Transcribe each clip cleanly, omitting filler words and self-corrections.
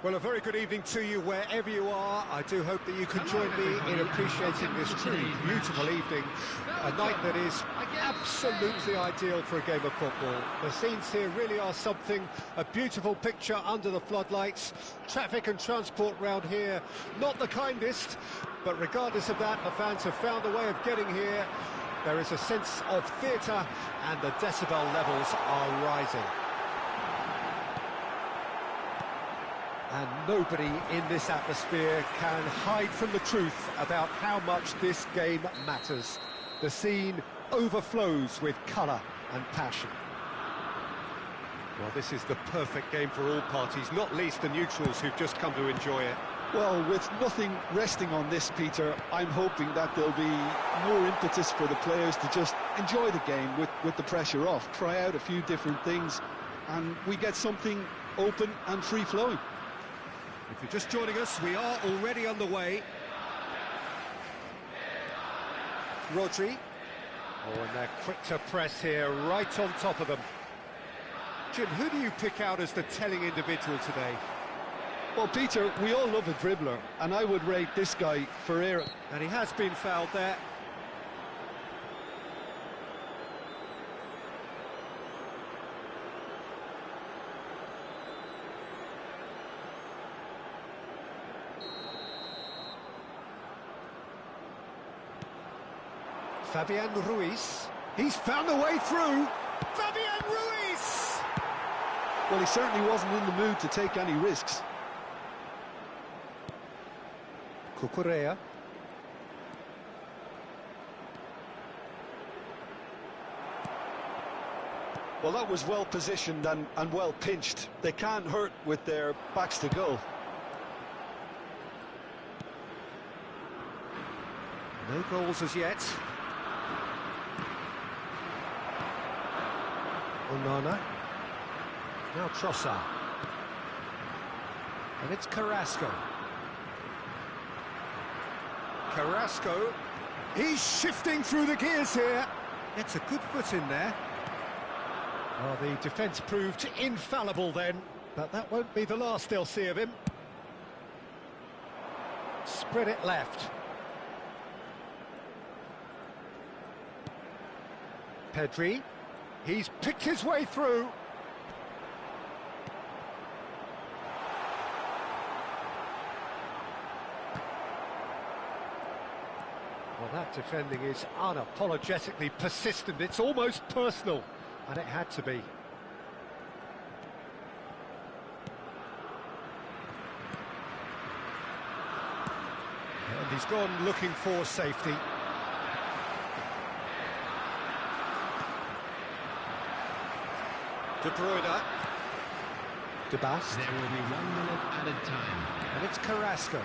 Well, a very good evening to you wherever you are. I do hope that you can join me in appreciating this truly beautiful evening, a night that is absolutely ideal for a game of football. The scenes here really are something, a beautiful picture under the floodlights. Traffic and transport round here, not the kindest, but regardless of that, the fans have found a way of getting here. There is a sense of theatre and the decibel levels are rising. And nobody in this atmosphere can hide from the truth about how much this game matters. The scene overflows with colour and passion. Well, this is the perfect game for all parties, not least the neutrals who've just come to enjoy it. Well, with nothing resting on this, Peter, I'm hoping that there'll be more impetus for the players to just enjoy the game with the pressure off, try out a few different things, and we get something open and free-flowing. If you're just joining us, we are already underway. Rodri. Oh, and they're quick to press here, right on top of them. Jim, who do you pick out as the telling individual today? Well, Peter, we all love a dribbler, and I would rate this guy Ferreira. And he has been fouled there. Fabian Ruiz, he's found a way through. Fabian Ruiz! Well, he certainly wasn't in the mood to take any risks. Cucurella. Well, that was well positioned and well pinched. They can't hurt with their backs to goal. No goals as yet. Onana. Now Trossard. And it's Carrasco. Carrasco. He's shifting through the gears here. It's a good foot in there. Well, the defence proved infallible then, but that won't be the last they'll see of him. Spread it left. Pedri. He's picked his way through. Well, that defending is unapologetically persistent. It's almost personal, and it had to be. And he's gone looking for safety. De Bruyne. De Bast. There will be 1 minute added time. And it's Carrasco.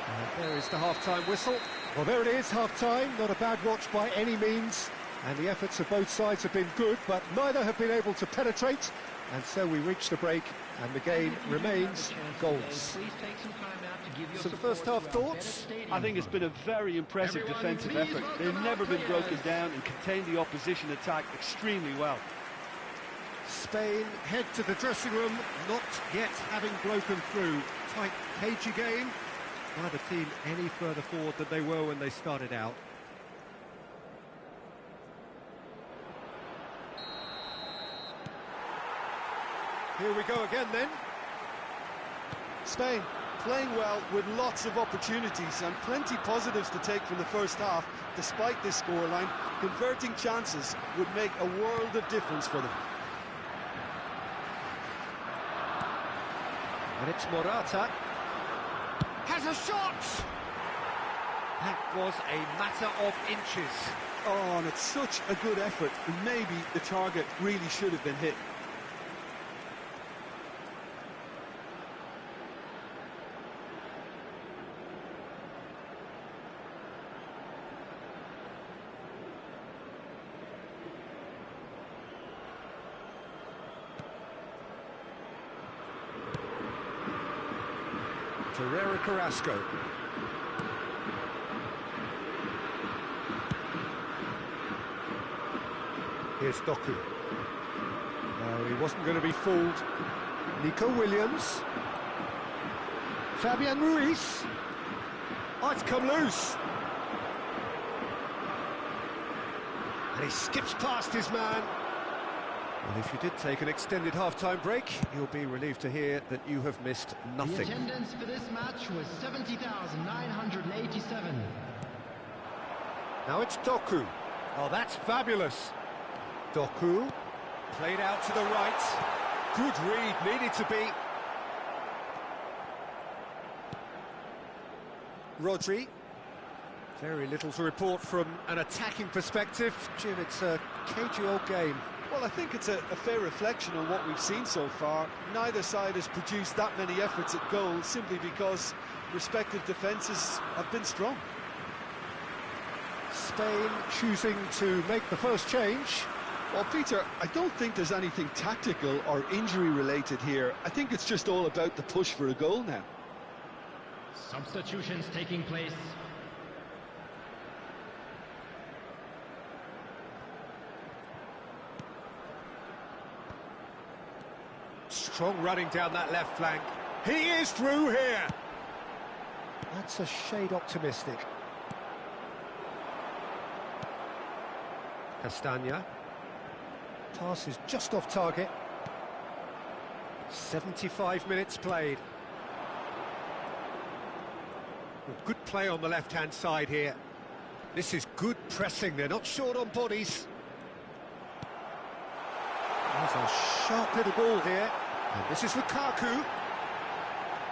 And there is the half-time whistle. Well, there it is, half-time. Not a bad watch by any means. And the efforts of both sides have been good, but neither have been able to penetrate. And so we reach the break, and the game remains goals. Some first-half thoughts? I think it's been a very impressive defensive effort. They've never been broken down and contained the opposition attack extremely well. Spain head to the dressing room, not yet having broken through. Tight, cagey game. Neither team any further forward than they were when they started out. Here we go again then. Spain playing well with lots of opportunities and plenty positives to take from the first half. Despite this scoreline, converting chances would make a world of difference for them. And it's Morata. Has a shot! That was a matter of inches. Oh, and it's such a good effort. And maybe the target really should have been hit. Ferreira Carrasco. Here's Doku. No, he wasn't going to be fooled. Nico Williams. Fabian Ruiz. Oh, it's come loose. And he skips past his man. Well, if you did take an extended half-time break, you'll be relieved to hear that you have missed nothing. The attendance for this match was 70,987. Now it's Doku. Oh, that's fabulous. Doku, played out to the right. Good read, needed to be. Rodri. Very little to report from an attacking perspective. Jim, it's a cagey old game. Well, I think it's a fair reflection on what we've seen so far. Neither side has produced that many efforts at goal simply because respective defences have been strong. Spain choosing to make the first change. Well, Peter, I don't think there's anything tactical or injury-related here. I think it's just all about the push for a goal now. Substitutions taking place. Strong running down that left flank. He is through here. That's a shade optimistic. Castagna. Pass is just off target. 75 minutes played. Well, good play on the left-hand side here. This is good pressing. They're not short on bodies. There's a sharp little ball here. And this is Lukaku.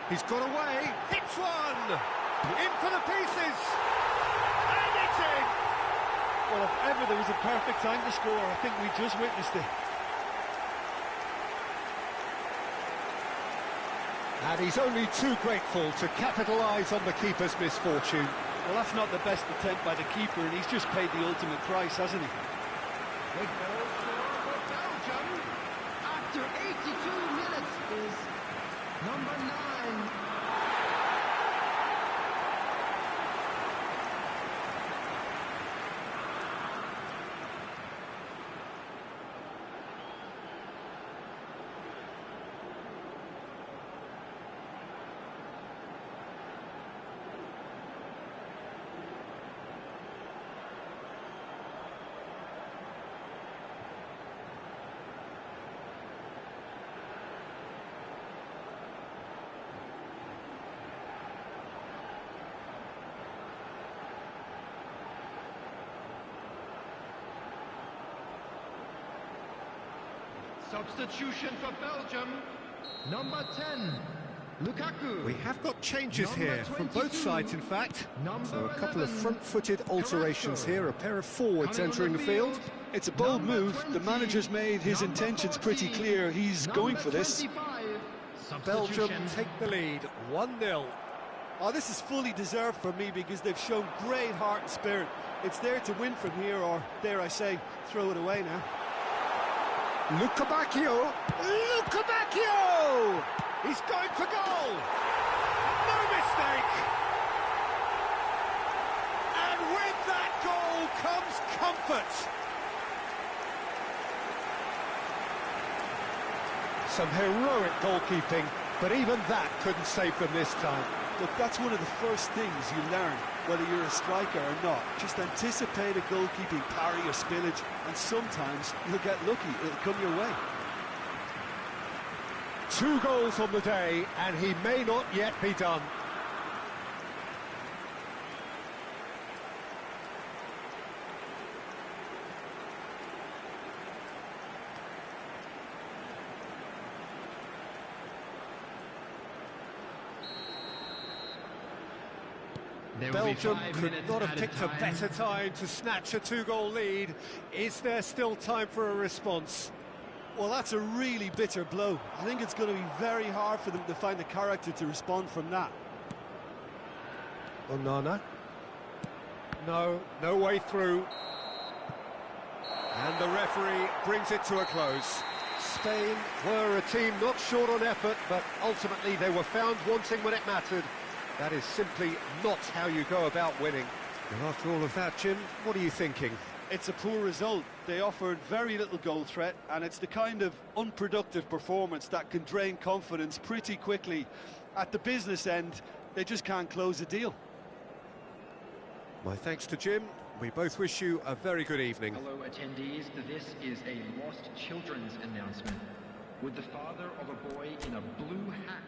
He's got away. Hits one. In for the pieces. And it's in. Well, if ever there was a perfect time to score, I think we just witnessed it. And he's only too grateful to capitalise on the keeper's misfortune. Well, that's not the best attempt by the keeper, and he's just paid the ultimate price, hasn't he? The goal for Belgium after 82 minutes is number 9. Substitution for Belgium, number 10, Lukaku. We have got changes Number here from 22, both sides, in fact. number So a couple of 11, front-footed alterations here, a pair of forwards Coming on entering the field. It's a bold Number move. 20, The manager's made his number intentions pretty 14, clear. He's going for this. 25. Belgium Substitution. take the lead, 1-0. Oh, this is fully deserved for me because they've shown great heart and spirit. It's there to win from here, or dare I say, throw it away now. Lukabakio! Lukabakio! He's going for goal! No mistake! And with that goal comes comfort! Some heroic goalkeeping, but even that couldn't save them this time. Look, that's one of the first things you learn, whether you're a striker or not. Just anticipate a goalkeeping parry or spillage, and sometimes you'll get lucky. It'll come your way. 2 goals on the day, and he may not yet be done. Belgium could not have picked a better time to snatch a 2-goal lead. Is there still time for a response? Well, that's a really bitter blow. I think it's going to be very hard for them to find the character to respond from that. Onana. No way through. And the referee brings it to a close. Spain were a team not short on effort, but ultimately they were found wanting when it mattered. That is simply not how you go about winning. And after all of that, Jim, what are you thinking? it's a poor result. They offered very little goal threat, and it's the kind of unproductive performance that can drain confidence pretty quickly. At the business end, they just can't close a deal. My thanks to Jim. We both wish you a very good evening. Hello attendees, this is a lost children's announcement with the father of a boy in a blue hat.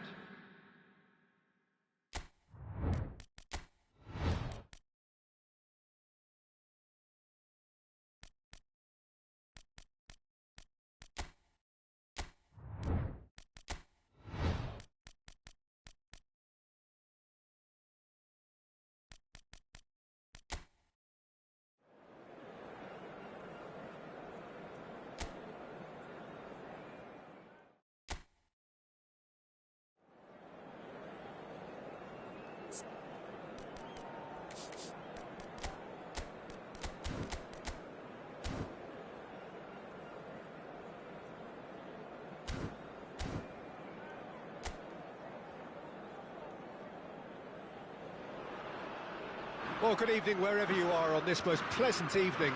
Well, good evening wherever you are on this most pleasant evening.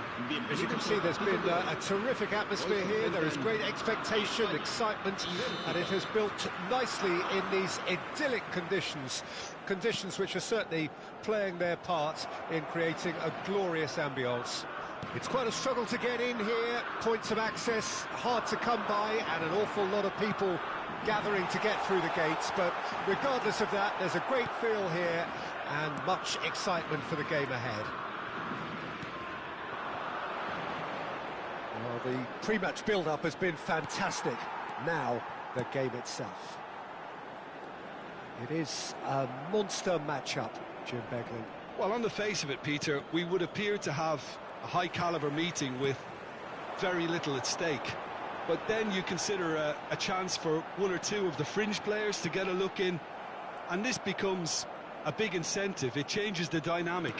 As you can see, there's been a terrific atmosphere here. There is great expectation, excitement, and it has built nicely in these idyllic conditions. Conditions which are certainly playing their part in creating a glorious ambience. It's quite a struggle to get in here, points of access hard to come by, and an awful lot of people gathering to get through the gates, but regardless of that, there's a great feel here and much excitement for the game ahead. Well, the pre-match build-up has been fantastic. Now, the game itself. It is a monster matchup, Jim Beglin. Well, on the face of it, Peter, we would appear to have a high-caliber meeting with very little at stake. But then you consider a chance for one or two of the fringe players to get a look in, and this becomes a big incentive. It changes the dynamic.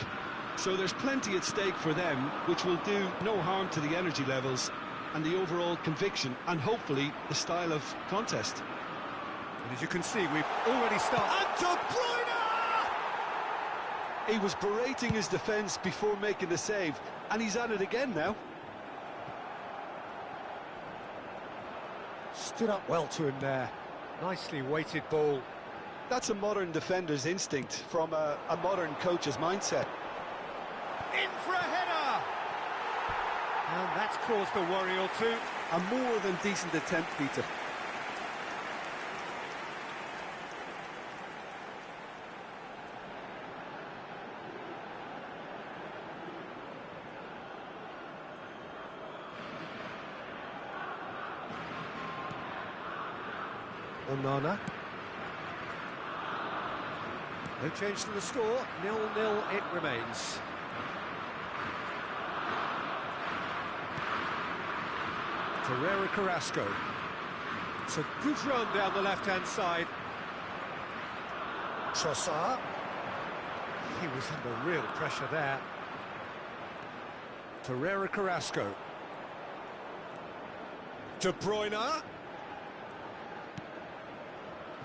So there's plenty at stake for them, which will do no harm to the energy levels and the overall conviction, and hopefully the style of contest. And as you can see, we've already started. And De Bruyne! He was berating his defence before making the save, and he's at it again now. Stood up well to him there. Nicely weighted ball. That's a modern defender's instinct from a modern coach's mindset. In for a header! And that's caused a worry or two. A more than decent attempt, Peter. Onana. No change to the score, 0-0 it remains. Torreira Carrasco. It's a good run down the left-hand side. Trossard. He was under real pressure there. Torreira Carrasco. De Bruyne.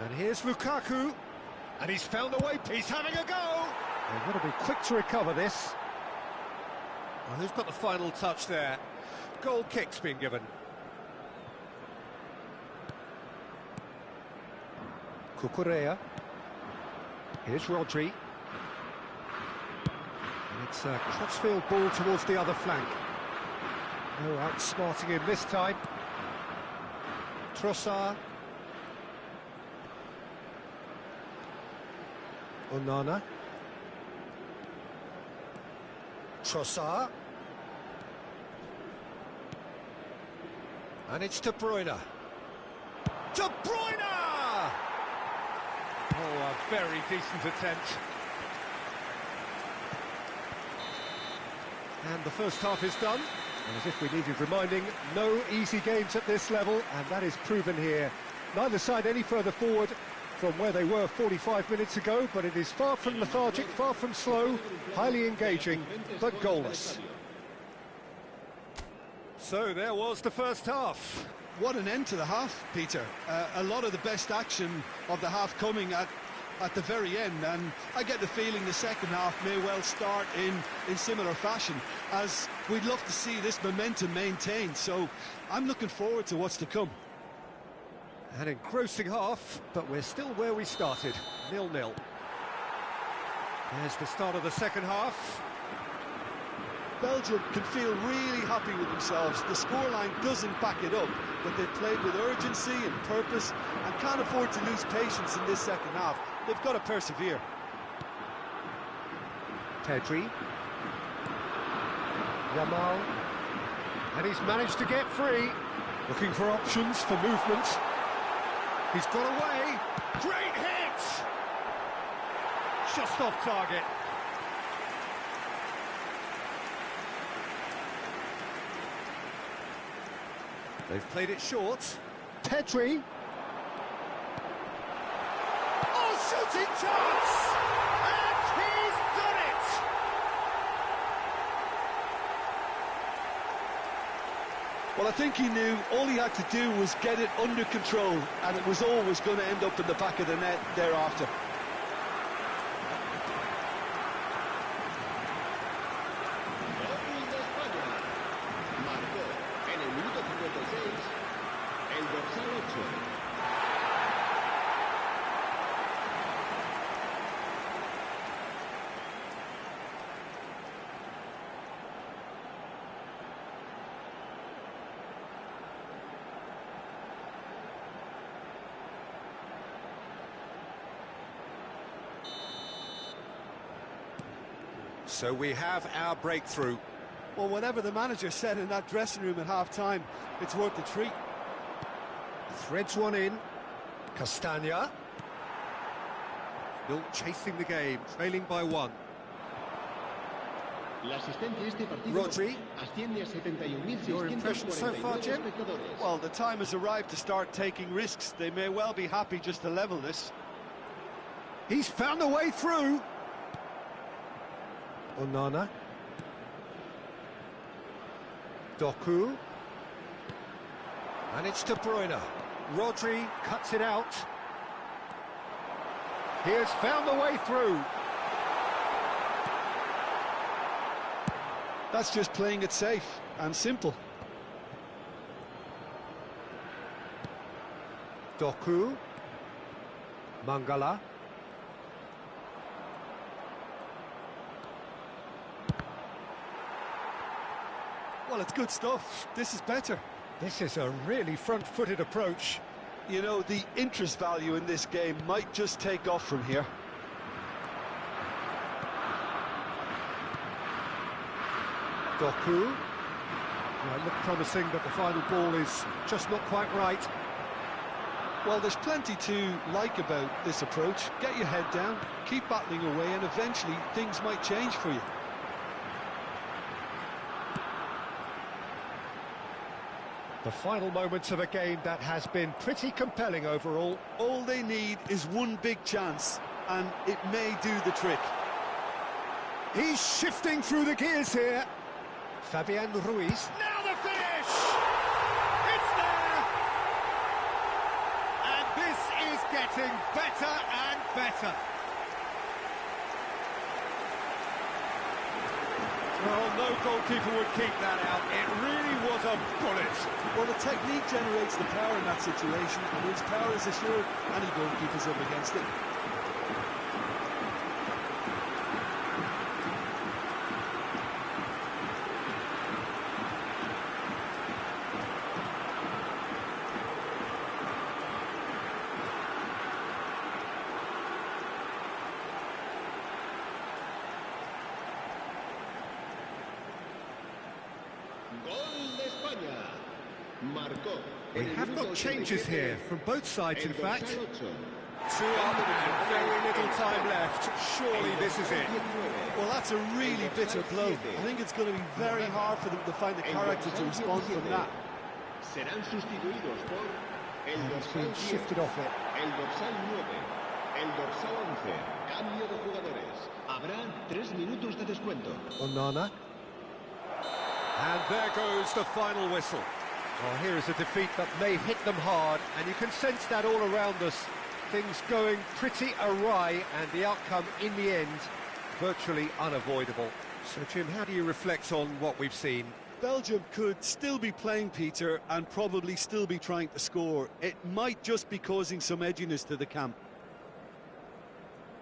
And here's Lukaku. And he's found a way. He's having a go. They've got to be quick to recover this. Well, who's got the final touch there? Goal kick's been given. Cucurella. Here's Rodri. And it's a crossfield ball towards the other flank. No outsmarting him this time. Trossard. Onana. Trossard. And it's De Bruyne. De Bruyne! Oh, a very decent attempt. And the first half is done. And as if we needed reminding, no easy games at this level, and that is proven here. Neither side any further forward from where they were 45 minutes ago, but it is far from lethargic, far from slow, highly engaging, but goalless. So there was the first half. What an end to the half, Peter. A lot of the best action of the half coming at at the very end, and I get the feeling the second half may well start in similar fashion, as we'd love to see this momentum maintained, so I'm looking forward to what's to come. An engrossing half, but we're still where we started, 0-0. There's the start of the second half. Belgium can feel really happy with themselves. The scoreline doesn't back it up, but they've played with urgency and purpose and can't afford to lose patience in this second half. They've got to persevere. Pedri. Yamal. And he's managed to get free. Looking for options for movement. He's got away. Great hit! Just off target. They've played it short. Pedri. Oh, shooting chance! And he's done it! Well, I think he knew all he had to do was get it under control, and it was always going to end up in the back of the net thereafter. So we have our breakthrough. Well, whatever the manager said in that dressing room at half-time, it's worth the treat. Threads one in. Castagna. Still chasing the game, trailing by one. Rodri. Your impression so far, Jim? Well, the time has arrived to start taking risks. They may well be happy just to level this. He's found a way through. Onana. Doku. And it's De Bruyne. Rodri cuts it out. He has found a way through. That's just playing it safe and simple. Doku. Mangala. Well, it's good stuff. This is better. This is a really front-footed approach. You know, the interest value in this game might just take off from here. Doku. Well, it looked promising, but the final ball is just not quite right. Well, there's plenty to like about this approach. Get your head down, keep battling away, and eventually things might change for you. The final moments of a game that has been pretty compelling overall. All they need is one big chance, and it may do the trick. He's shifting through the gears here. Fabian Ruiz. Now the finish! It's there! And this is getting better and better. Well, no goalkeeper would keep that out. It really was a bullet. Well, the technique generates the power in that situation, and once power is assured, any goalkeeper's up against it. We have got changes here from both sides, in fact. 2 up and very little time left. Surely this is it. Well, that's a really bitter blow. I think it's going to be very hard for them to find the character to respond from that. He's been shifted off it. Onana. And there goes the final whistle. Well, here is a defeat that may hit them hard, and you can sense that all around us. things going pretty awry and the outcome in the end virtually unavoidable. So Jim, how do you reflect on what we've seen? Belgium could still be playing, Peter, and probably still be trying to score. It might just be causing some edginess to the camp.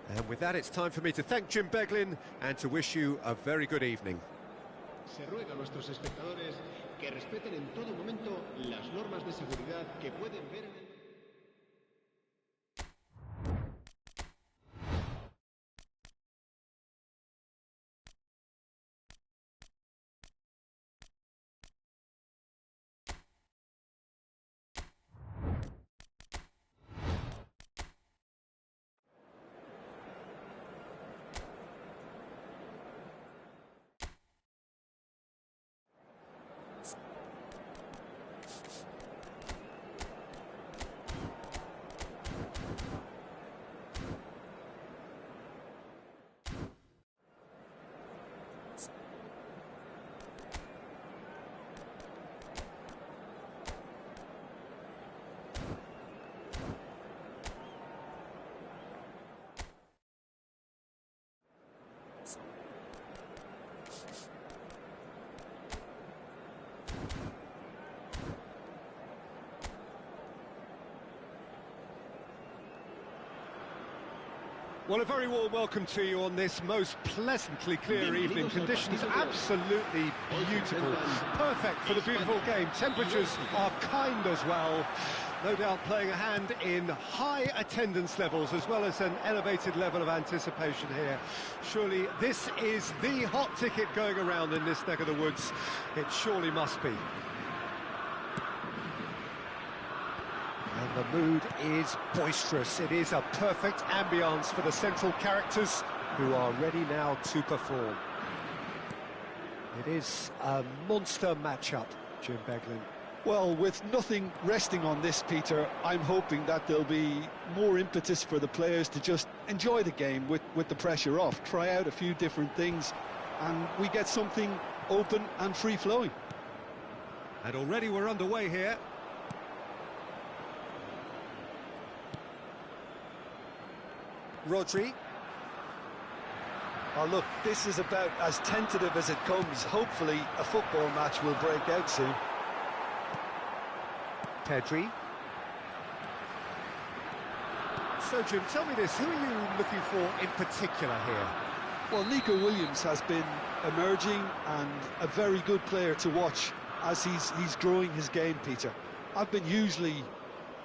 And with that, it's time for me to thank Jim Beglin and to wish you a very good evening. Se ruega a nuestros espectadores que respeten en todo momento las normas de seguridad que pueden ver en el... Well, a very warm welcome to you on this most pleasantly clear evening. Conditions absolutely beautiful, perfect for the beautiful game. Temperatures are kind as well. No doubt playing a hand in high attendance levels as well as an elevated level of anticipation here. Surely this is the hot ticket going around in this neck of the woods. It surely must be. And the mood is boisterous. It is a perfect ambience for the central characters who are ready now to perform. It is a monster matchup, Jim Beglin. Well, with nothing resting on this, Peter, I'm hoping that there'll be more impetus for the players to just enjoy the game with the pressure off, try out a few different things, and we get something open and free-flowing. And already we're underway here. Rodri. Oh, look, this is about as tentative as it comes. Hopefully, a football match will break out soon. Pedri. So, Jim, tell me this, who are you looking for in particular here? Well, Nico Williams has been emerging and a very good player to watch as he's growing his game, Peter. I've been hugely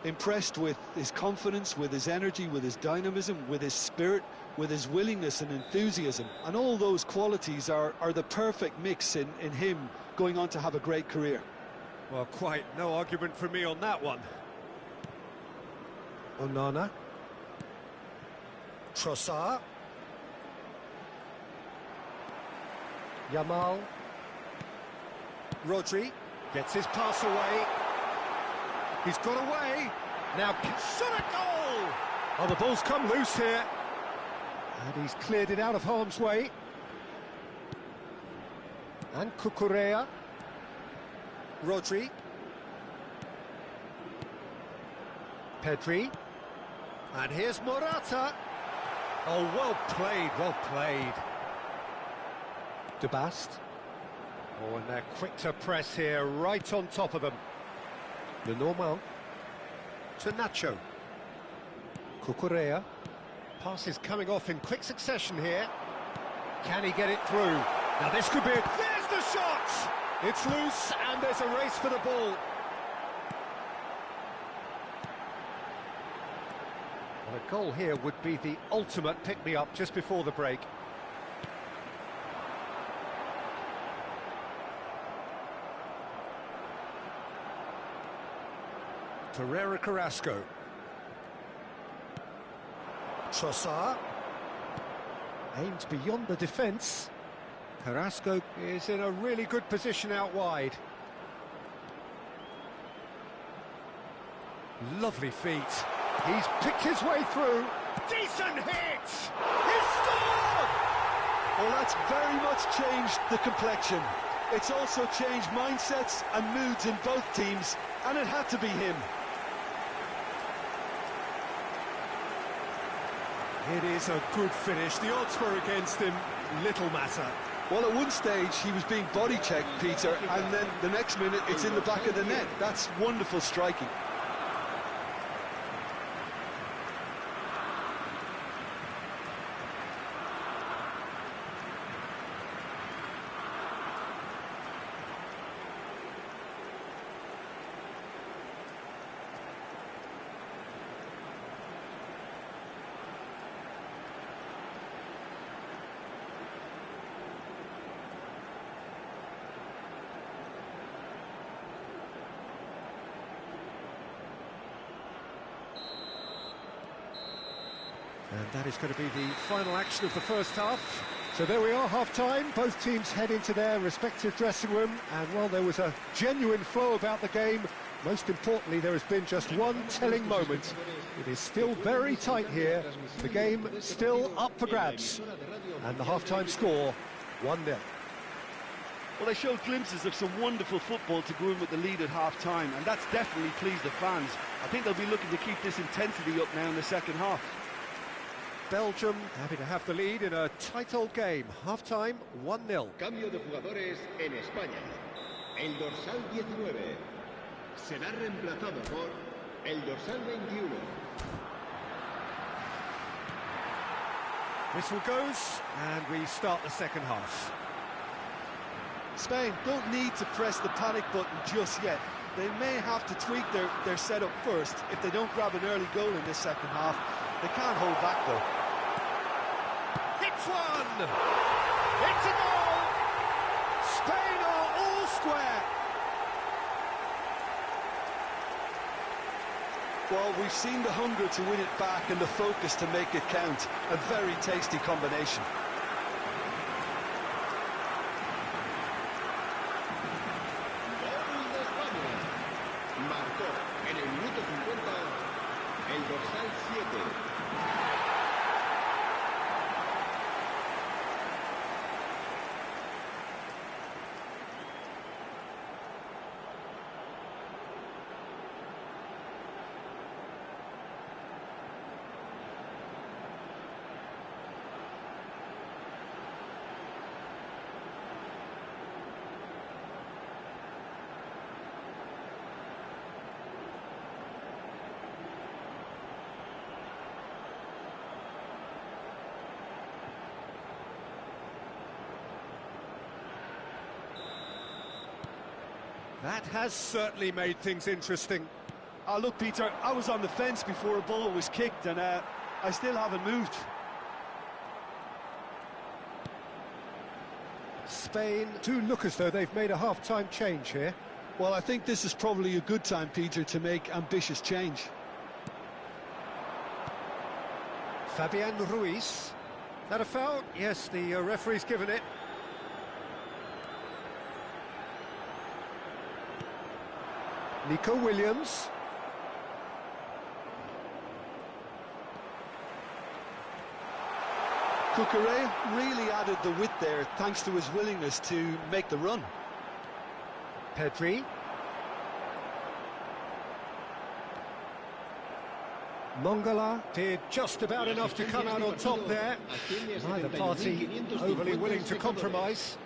impressed with his confidence, with his energy, with his dynamism, with his spirit, with his willingness and enthusiasm. And all those qualities are the perfect mix in him going on to have a great career. Well, quite no argument for me on that one. Onana. Trossard. Yamal. Rodri gets his pass away. He's got away. Now, shot a goal! Oh, the ball's come loose here. And he's cleared it out of harm's way. And Cucurella. Rodri. Pedri. And here's Morata. Oh, well played, well played. De Bast. Oh, and they're quick to press here, right on top of them. Lenormand to Nacho. Cucurella. Pass is coming off in quick succession here. Can he get it through? Now this could be it. There's the shot! It's loose and there's a race for the ball. Well, a goal here would be the ultimate pick-me-up just before the break. Ferreira Carrasco. Trossard. Aims beyond the defence. Carrasco is in a really good position out wide. Lovely feet. He's picked his way through. Decent hit! He's scored! Well, that's very much changed the complexion. It's also changed mindsets and moods in both teams, and it had to be him. It is a good finish. The odds were against him. Little matter. Well, at one stage, he was being body-checked, Peter, and then the next minute, it's in the back of the net. That's wonderful striking. And that is going to be the final action of the first half. So there we are, half-time. Both teams head into their respective dressing room. And, well, there was a genuine flow about the game. Most importantly, there has been just one telling moment. It is still very tight here. The game still up for grabs. And the half-time score, 1-0. Well, they showed glimpses of some wonderful football to go in with the lead at half-time, and that's definitely pleased the fans. I think they'll be looking to keep this intensity up now in the second half. Belgium happy to have the lead in a tight old game. Half-time, 1-0. Cambio de jugadores en España. El dorsal 19 será reemplazado por el dorsal 21. Whistle goes, and we start the second half. Spain don't need to press the panic button just yet. They may have to tweak their setup first if they don't grab an early goal in this second half. They can't hold back, though. It's one! It's a goal! Spain are all square! Well, we've seen the hunger to win it back and the focus to make it count. A very tasty combination. Gol de España. Marcó en el minuto 50 el dorsal 7. That has certainly made things interesting. Oh, look, Peter, I was on the fence before a ball was kicked, and I still haven't moved. Spain do look as though they've made a half-time change here. Well, I think this is probably a good time, Peter, to make ambitious change. Fabian Ruiz. That a foul? Yes, the referee's given it. Nico Williams. Cucurella really added the width there thanks to his willingness to make the run. Pedri. Mongala did just about enough to come out on top there. Neither party overly willing to compromise.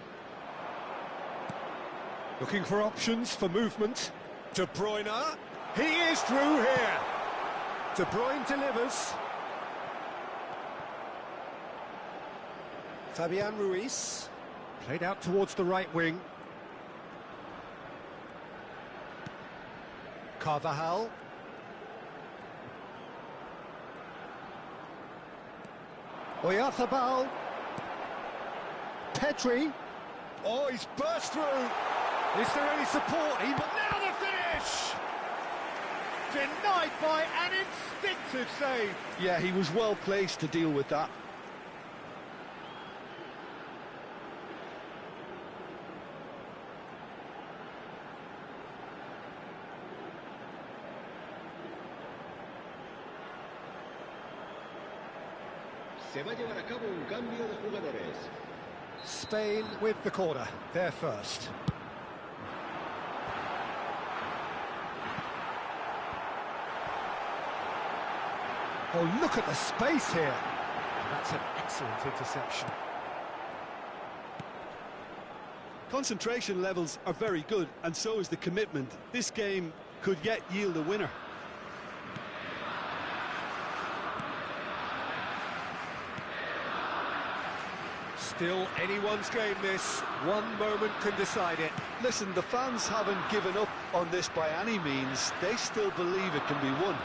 Looking for options for movement. De Bruyne. He is through here. De Bruyne delivers. Fabian Ruiz. Played out towards the right wing. Carvajal. Oyarzabal. Pedri. Oh, he's burst through. Is there any support? But now the finish! Denied by an instinctive save. Yeah, he was well placed to deal with that. Se va a llevar a cabo un cambio de jugadores. Spain with the corner, they're first. Oh, look at the space here. That's an excellent interception. Concentration levels are very good, and so is the commitment. This game could yet yield a winner. Still anyone's game, this. One moment can decide it. Listen, the fans haven't given up on this by any means. They still believe it can be won.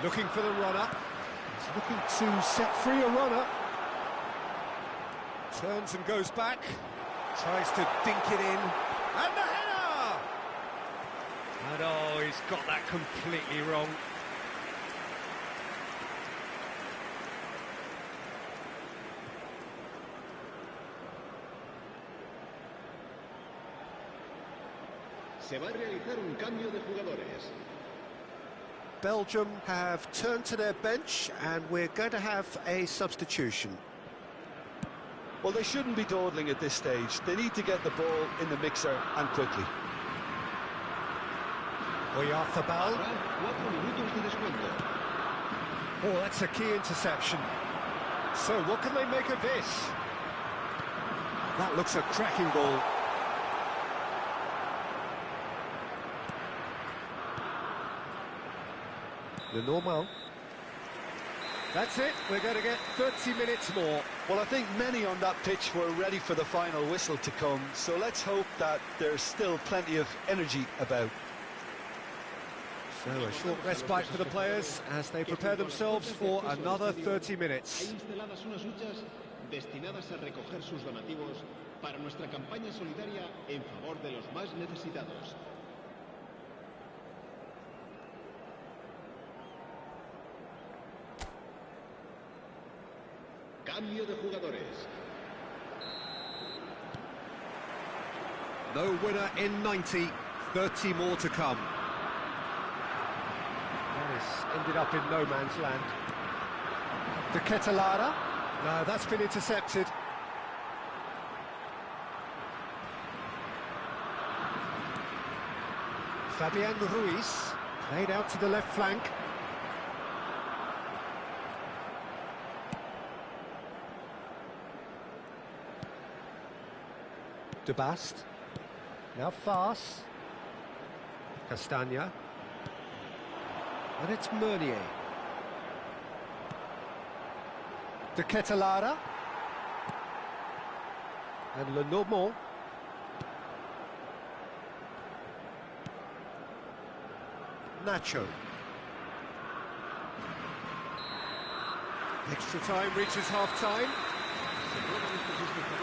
Looking for the runner. He's looking to set free a runner. Turns and goes back. Tries to dink it in. And the header! And oh, he's got that completely wrong. Se va a realizar un cambio de jugadores. Belgium have turned to their bench, and we're going to have a substitution. Well, they shouldn't be dawdling at this stage. They need to get the ball in the mixer, and quickly. Oyarzabal. 4 minutos de descuento. Oh, that's a key interception. So, what can they make of this? That looks a cracking ball. The normal. That's it, we're going to get 30 minutes more. Well, I think many on that pitch were ready for the final whistle to come, so let's hope that there's still plenty of energy about. So a short respite for the players as they prepare themselves for another 30 minutes. Hay instaladas unas luchas destinadas a recoger sus donativos para nuestra campaña solidaria en favor de los más necesitados. Cambio de jugadores. No winner in 90, 30 more to come. This ended up in no man's land. De Ketelada. No, that's been intercepted. Fabian Ruiz played out to the left flank. De Bast. Now Fas. Castagna. And it's Meunier. De Ketelada. And Lenormand. Nacho. Extra time reaches half-time.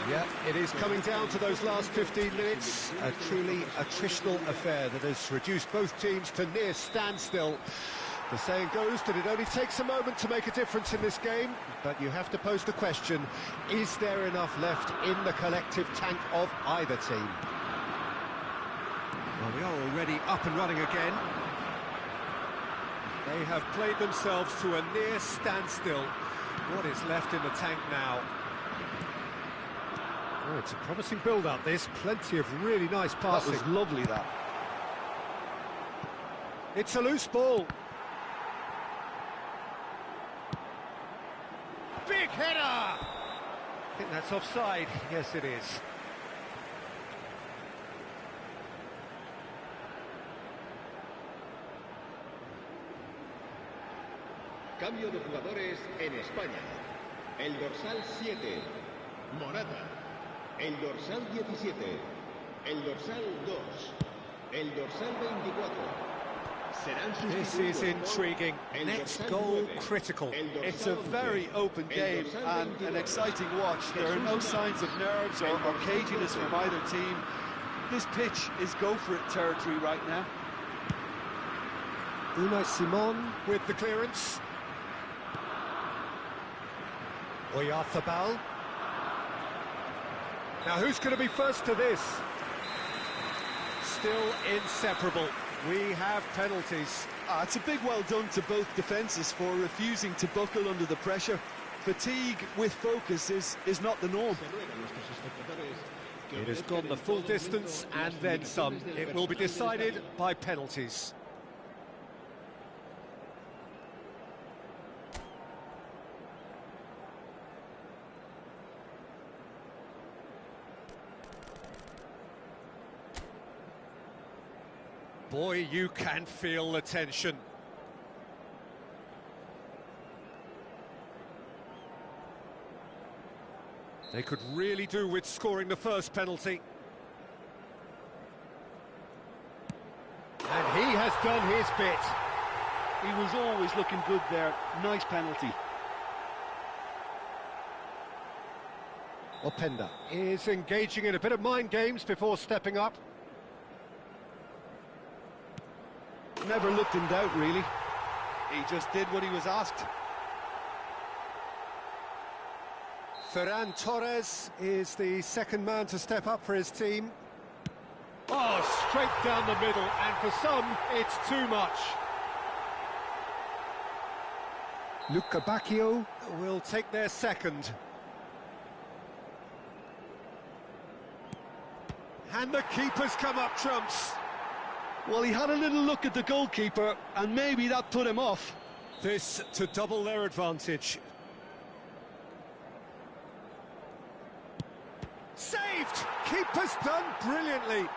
Yeah, it is coming down to those last 15 minutes. A truly attritional affair that has reduced both teams to near standstill. The saying goes that it only takes a moment to make a difference in this game, but you have to pose the question, is there enough left in the collective tank of either team? Well, we are already up and running again. They have played themselves to a near standstill. What is left in the tank now? Oh, it's a promising build-up, this. Plenty of really nice passing. That was lovely, that. It's a loose ball. Big header! I think that's offside. Yes, it is. Cambio de jugadores en España. El dorsal 7, Morata. El dorsal 17, el dorsal 2, el dorsal 24. This is intriguing. Next goal critical. It's a very open game and an exciting watch. There are no signs of nerves or caginess from either team. This pitch is go-for-it territory right now. Unai Simon with the clearance. Oyarzabal. Now who's going to be first to this? Still inseparable. We have penalties. It's a big well done to both defences for refusing to buckle under the pressure. Fatigue with focus is not the norm. It has gone the full distance and then some. It will be decided by penalties. Boy, you can feel the tension. They could really do with scoring the first penalty. And he has done his bit. He was always looking good there. Nice penalty. Openda is engaging in a bit of mind games before stepping up. Never looked in doubt, really. He just did what he was asked. Ferran Torres is the second man to step up for his team. Oh, straight down the middle, and for some, it's too much. Luca Bacchio will take their second. And the keeper's come up trumps. Well, he had a little look at the goalkeeper, and maybe that put him off. This to double their advantage. Saved! Keeper's done brilliantly.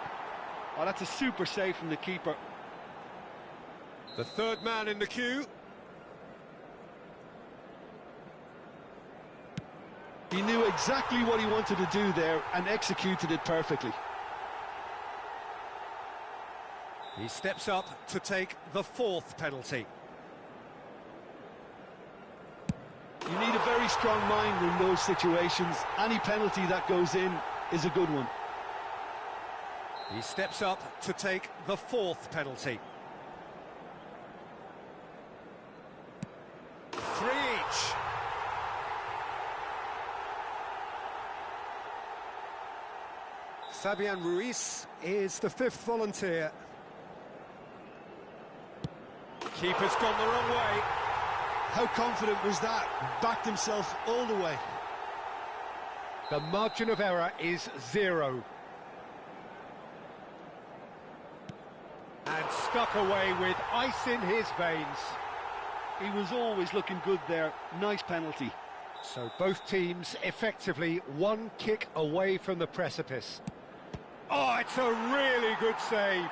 Oh, that's a super save from the keeper. The third man in the queue. He knew exactly what he wanted to do there and executed it perfectly. He steps up to take the fourth penalty. You need a very strong mind in those situations. Any penalty that goes in is a good one. He steps up to take the fourth penalty. 3 each. Fabian Ruiz is the fifth volunteer. Keeper's gone the wrong way. How confident was that? Backed himself all the way. The margin of error is 0. And stuck away with ice in his veins. He was always looking good there. Nice penalty. So both teams effectively one kick away from the precipice. Oh, it's a really good save.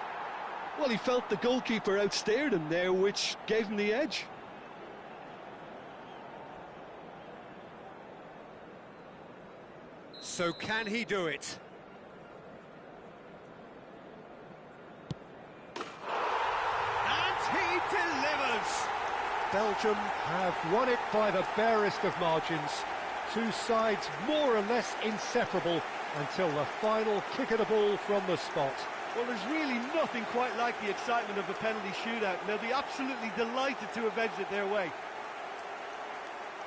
Well, he felt the goalkeeper outstared him there, which gave him the edge. So can he do it? And he delivers! Belgium have won it by the barest of margins. Two sides more or less inseparable until the final kick of the ball from the spot. Well, there's really nothing quite like the excitement of a penalty shootout, and they'll be absolutely delighted to have edged it their way.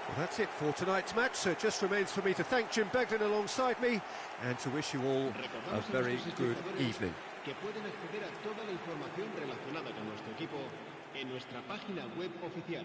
Well, that's it for tonight's match, so it just remains for me to thank Jim Begden alongside me and to wish you all a very good evening. Que pueden acceder a toda la información relacionada con nuestro equipo en nuestra página web oficial